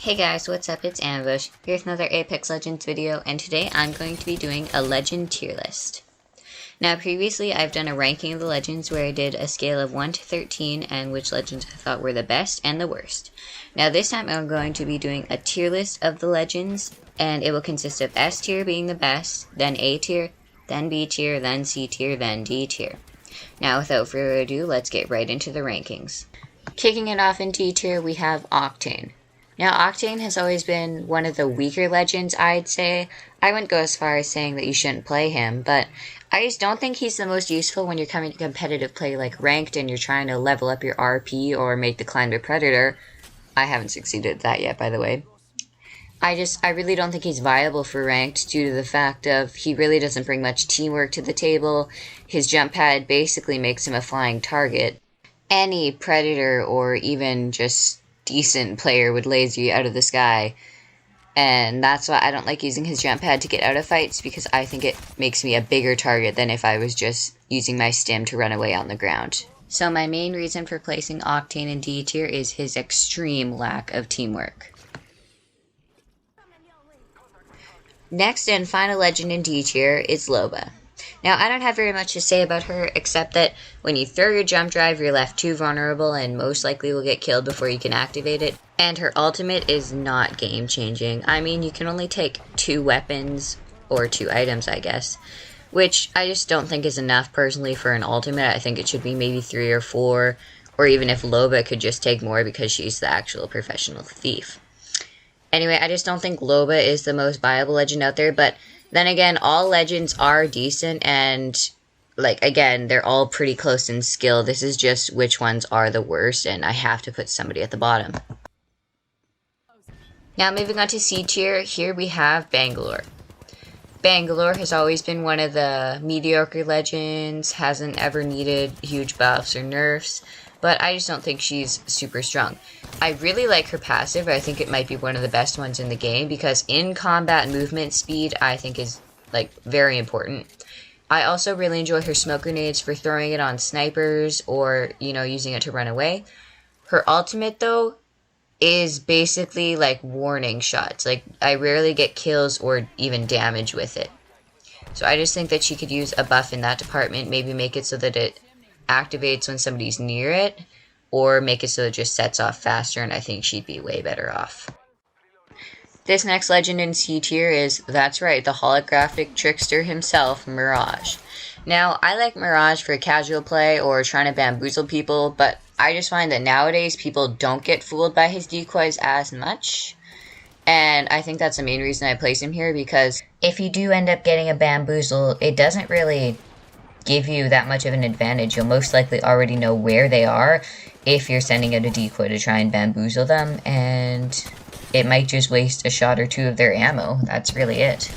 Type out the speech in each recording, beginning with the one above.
Hey guys, what's up? It's Ambush. Here's another Apex Legends video, and today I'm going to be doing a legend tier list. Now previously I've done a ranking of the legends where I did a scale of 1 to 13 and which legends I thought were the best and the worst. Now this time I'm going to be doing a tier list of the legends, and it will consist of S tier being the best, then A tier, then B tier, then C tier, then D tier. Now without further ado, let's get right into the rankings. Kicking it off in D tier, we have Octane. Now, Octane has always been one of the weaker legends, I'd say. I wouldn't go as far as saying that you shouldn't play him, but I just don't think he's the most useful when you're coming to competitive play like ranked and you're trying to level up your RP or make the climb to Predator. I haven't succeeded at that yet, by the way. I really don't think he's viable for ranked due to the fact of he really doesn't bring much teamwork to the table. His jump pad basically makes him a flying target. Any Predator or even just decent player would laser you out of the sky, and that's why I don't like using his jump pad to get out of fights, because I think it makes me a bigger target than if I was just using my stim to run away on the ground. So my main reason for placing Octane in D tier is his extreme lack of teamwork. Next and final legend in D tier is Loba. Now, I don't have very much to say about her, except that when you throw your jump drive, you're left too vulnerable and most likely will get killed before you can activate it. And her ultimate is not game-changing. I mean, you can only take 2 weapons, or 2 items, I guess, which I just don't think is enough, personally, for an ultimate. I think it should be maybe 3 or 4, or even if Loba could just take more because she's the actual professional thief. Anyway, I just don't think Loba is the most viable legend out there, but then again, all legends are decent, and, again, they're all pretty close in skill. This is just which ones are the worst, and I have to put somebody at the bottom. Now, moving on to C tier, here we have Bangalore. Bangalore has always been one of the mediocre legends, hasn't ever needed huge buffs or nerfs, but I just don't think she's super strong. I really like her passive. I think it might be one of the best ones in the game, because in combat movement speed I think is very important. I also really enjoy her smoke grenades for throwing it on snipers or, using it to run away. Her ultimate though is basically warning shots. I rarely get kills or even damage with it. So I just think that she could use a buff in that department, maybe make it so that it activates when somebody's near it, or make it so it just sets off faster, and I think she'd be way better off. This next legend in C tier is, that's right, the holographic trickster himself, Mirage. Now, I like Mirage for casual play or trying to bamboozle people, but I just find that nowadays people don't get fooled by his decoys as much, and I think that's the main reason I place him here, because if you do end up getting a bamboozle, it doesn't really give you that much of an advantage. You'll most likely already know where they are if you're sending out a decoy to try and bamboozle them, and it might just waste a shot or 2 of their ammo. That's really it.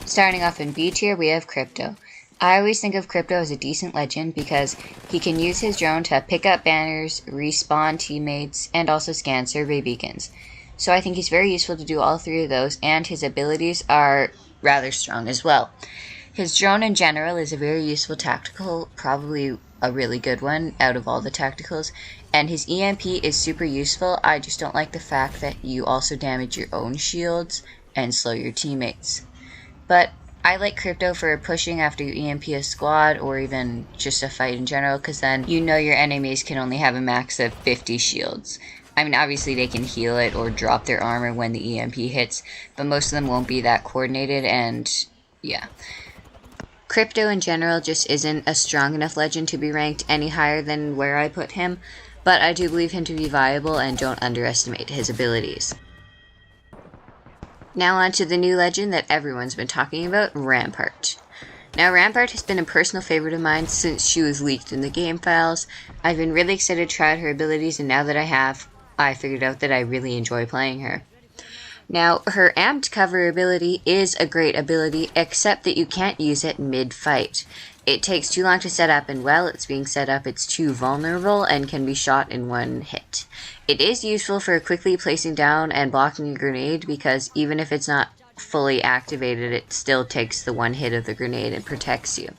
Starting off in B tier, we have Crypto. I always think of Crypto as a decent legend because he can use his drone to pick up banners, respawn teammates, and also scan survey beacons. So I think he's very useful to do all 3 of those, and his abilities are rather strong as well. His drone in general is a very useful tactical, probably a really good one out of all the tacticals, and his EMP is super useful. I just don't like the fact that you also damage your own shields and slow your teammates. But I like Crypto for pushing after you EMP a squad or even just a fight in general, because then you know your enemies can only have a max of 50 shields. I mean, obviously they can heal it or drop their armor when the EMP hits, but most of them won't be that coordinated, and yeah. Crypto in general just isn't a strong enough legend to be ranked any higher than where I put him, but I do believe him to be viable, and don't underestimate his abilities. Now on to the new legend that everyone's been talking about, Rampart. Now, Rampart has been a personal favorite of mine since she was leaked in the game files. I've been really excited to try out her abilities, and now that I have, I figured out that I really enjoy playing her. Now, her amped cover ability is a great ability, except that you can't use it mid-fight. It takes too long to set up, and while it's being set up, it's too vulnerable and can be shot in 1 hit. It is useful for quickly placing down and blocking a grenade, because even if it's not fully activated, it still takes the 1 hit of the grenade and protects you.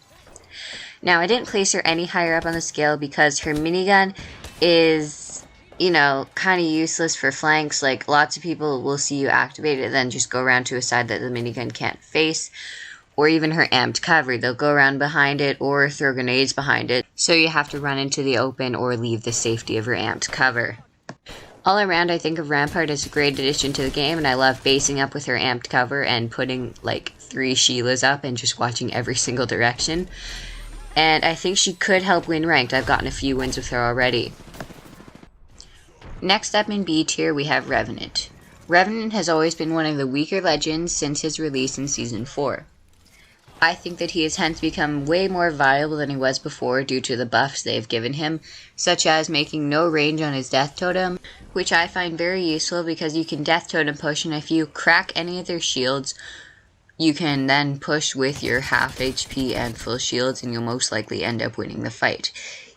Now, I didn't place her any higher up on the scale because her minigun is, you know, kind of useless for flanks. Like, lots of people will see you activate it, then just go around to a side that the minigun can't face. Or even her amped cover. They'll go around behind it or throw grenades behind it. So you have to run into the open or leave the safety of her amped cover. All around, I think of Rampart as a great addition to the game, and I love basing up with her amped cover and putting like 3 Sheilas up and just watching every single direction. And I think she could help win ranked. I've gotten a few wins with her already. Next up in B tier, we have Revenant. Revenant has always been one of the weaker legends since his release in Season 4. I think that he has hence become way more viable than he was before due to the buffs they've given him, such as making no range on his death totem, which I find very useful because you can death totem push, and if you crack any of their shields, you can then push with your half HP and full shields, and you'll most likely end up winning the fight.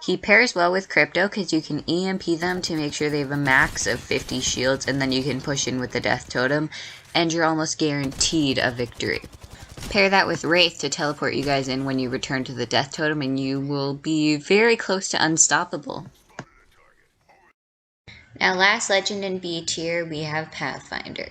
He pairs well with Crypto because you can EMP them to make sure they have a max of 50 shields, and then you can push in with the death totem, and you're almost guaranteed a victory. Pair that with Wraith to teleport you guys in when you return to the death totem, and you will be very close to unstoppable. Now, last legend in B tier, we have Pathfinder.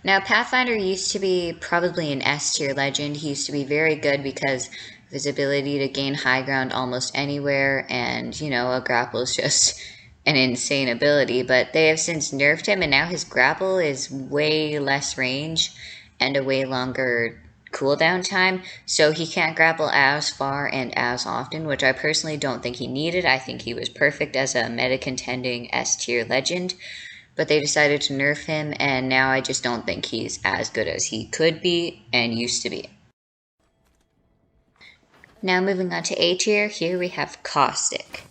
Now, Pathfinder used to be probably an S tier legend. He used to be very good because of his ability to gain high ground almost anywhere, and, you know, a grapple is just an insane ability, but they have since nerfed him, and now his grapple is way less range and a way longer cooldown time, so he can't grapple as far and as often, which I personally don't think he needed. I think he was perfect as a meta contending S tier legend, but they decided to nerf him, and now I just don't think he's as good as he could be and used to be. Now moving on to A tier, here we have Caustic.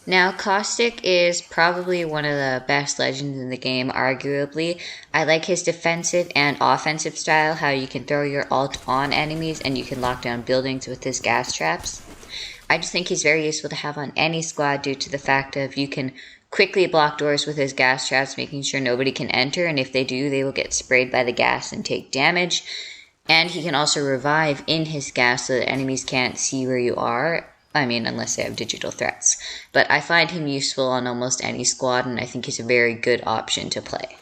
Now, Caustic is probably one of the best legends in the game, arguably. I like his defensive and offensive style, how you can throw your ult on enemies and you can lock down buildings with his gas traps. I just think he's very useful to have on any squad due to the fact of you can quickly block doors with his gas traps, making sure nobody can enter, and if they do, they will get sprayed by the gas and take damage. And he can also revive in his gas so that enemies can't see where you are. I mean, unless they have digital threats. But I find him useful on almost any squad, and I think he's a very good option to play.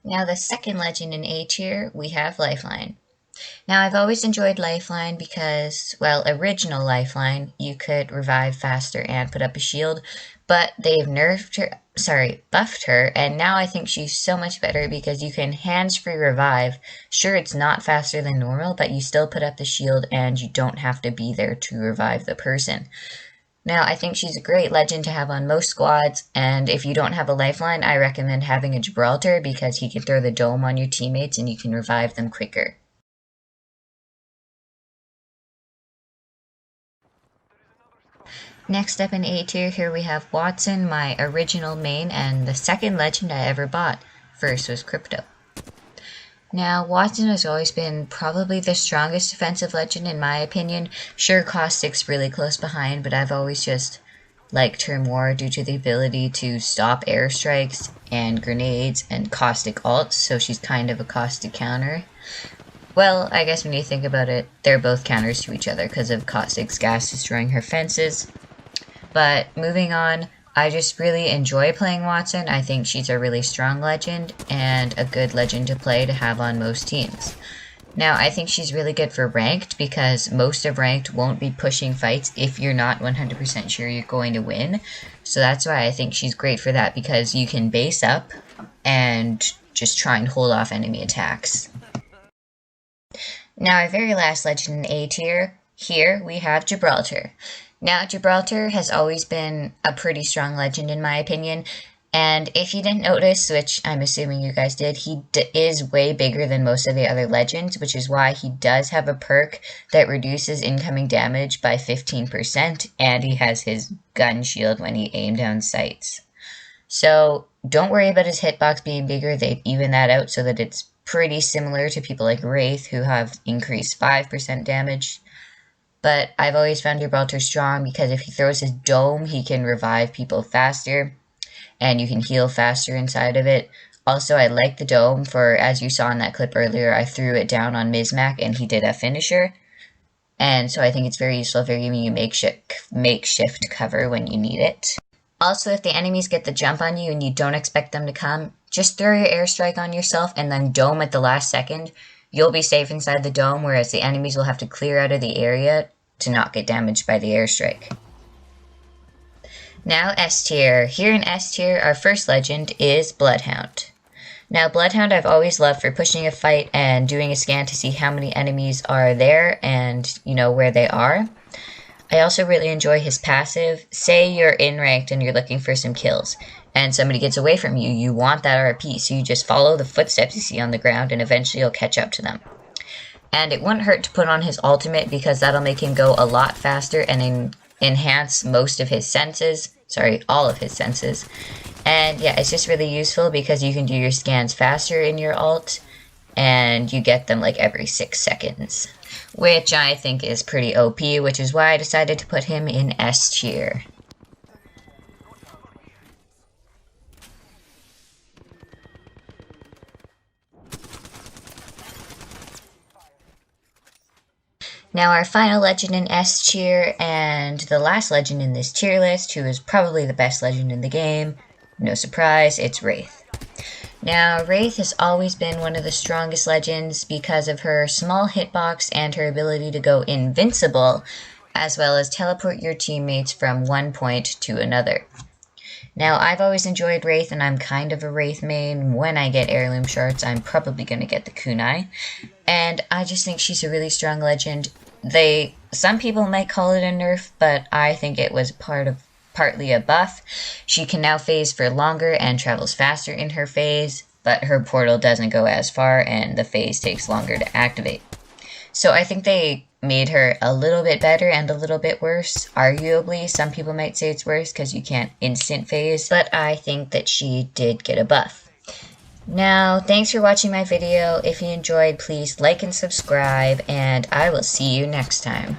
Now, the second legend in A tier, we have Lifeline. Now, I've always enjoyed Lifeline because, well, original Lifeline, you could revive faster and put up a shield, but they've buffed her, and now I think she's so much better because you can hands-free revive. Sure, it's not faster than normal, but you still put up the shield and you don't have to be there to revive the person. Now, I think she's a great legend to have on most squads, and if you don't have a Lifeline, I recommend having a Gibraltar because he can throw the dome on your teammates and you can revive them quicker. Next up in A tier, here we have Watson, my original main, and the second legend I ever bought. First was Crypto. Now, Watson has always been probably the strongest defensive legend in my opinion. Sure, Caustic's really close behind, but I've always just liked her more due to the ability to stop airstrikes and grenades and Caustic ults, so she's kind of a Caustic counter. Well, I guess when you think about it, they're both counters to each other because of Caustic's gas destroying her fences. But moving on, I just really enjoy playing Watson. I think she's a really strong legend and a good legend to play to have on most teams. Now, I think she's really good for ranked because most of ranked won't be pushing fights if you're not 100% sure you're going to win. So that's why I think she's great for that because you can base up and just try and hold off enemy attacks. Now, our very last legend in A tier, here we have Gibraltar. Now, Gibraltar has always been a pretty strong legend in my opinion, and if you didn't notice, which I'm assuming you guys did, he is way bigger than most of the other legends, which is why he does have a perk that reduces incoming damage by 15%, and he has his gun shield when he aims down sights. So, don't worry about his hitbox being bigger, they've evened that out so that it's pretty similar to people like Wraith who have increased 5% damage. But I've always found Gibraltar strong because if he throws his dome, he can revive people faster, and you can heal faster inside of it. Also, I like the dome for, as you saw in that clip earlier, I threw it down on Mizmac and he did a finisher. and so I think it's very useful for giving you makeshift cover when you need it. Also, if the enemies get the jump on you and you don't expect them to come, just throw your airstrike on yourself and then dome at the last second. You'll be safe inside the dome, whereas the enemies will have to clear out of the area to not get damaged by the airstrike. Now S tier. Here in S tier, our first legend is Bloodhound. Now Bloodhound I've always loved for pushing a fight and doing a scan to see how many enemies are there and, you know, where they are. I also really enjoy his passive. Say you're in ranked and you're looking for some kills, and somebody gets away from you. You want that RP, so you just follow the footsteps you see on the ground, and eventually you'll catch up to them. And it wouldn't hurt to put on his ultimate, because that'll make him go a lot faster and enhance most of his senses. Sorry, all of his senses. And yeah, it's just really useful because you can do your scans faster in your ult, and you get them like every 6 seconds. Which I think is pretty OP, which is why I decided to put him in S tier. Now our final legend in S tier, and the last legend in this tier list, who is probably the best legend in the game, no surprise, it's Wraith. Now, Wraith has always been one of the strongest legends because of her small hitbox and her ability to go invincible, as well as teleport your teammates from one point to another. Now, I've always enjoyed Wraith, and I'm kind of a Wraith main. When I get heirloom shards, I'm probably going to get the kunai, and I just think she's a really strong legend. Some people might call it a nerf, but I think it was partly a buff. She can now phase for longer and travels faster in her phase, but her portal doesn't go as far and the phase takes longer to activate. So I think they made her a little bit better and a little bit worse. Arguably, some people might say it's worse because you can't instant phase, but I think that she did get a buff. Now, thanks for watching my video. If you enjoyed, please like and subscribe, and I will see you next time.